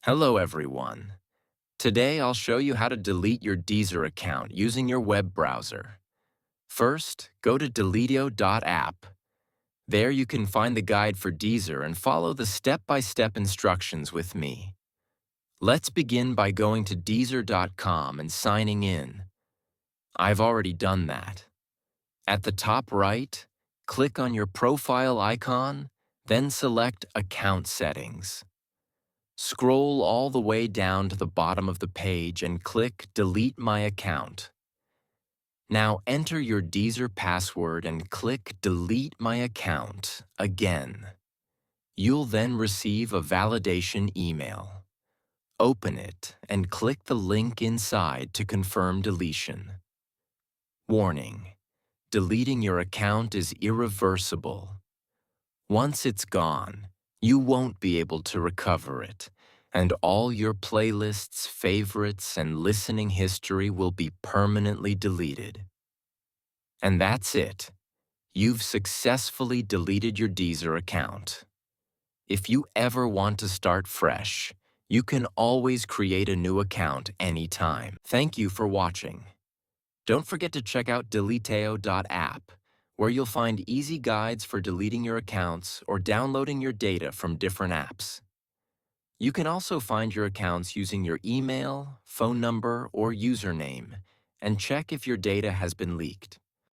Hello everyone. Today I'll show you how to delete your Deezer account using your web browser. First, go to deletio.app. There you can find the guide for Deezer and follow the step-by-step instructions with me. Let's begin by going to Deezer.com and signing in. I've already done that. At the top right, click on your profile icon, then select Account Settings. Scroll all the way down to the bottom of the page and click Delete My Account. Now enter your Deezer password and click Delete My Account again. You'll then receive a validation email. Open it and click the link inside to confirm deletion. Warning: deleting your account is irreversible. Once it's gone, you won't be able to recover it, and all your playlists, favorites, and listening history will be permanently deleted. And that's it. You've successfully deleted your Deezer account. If you ever want to start fresh, you can always create a new account anytime. Thank you for watching. Don't forget to check out deleteo.app, where you'll find easy guides for deleting your accounts or downloading your data from different apps. You can also find your accounts using your email, phone number, or username, and check if your data has been leaked.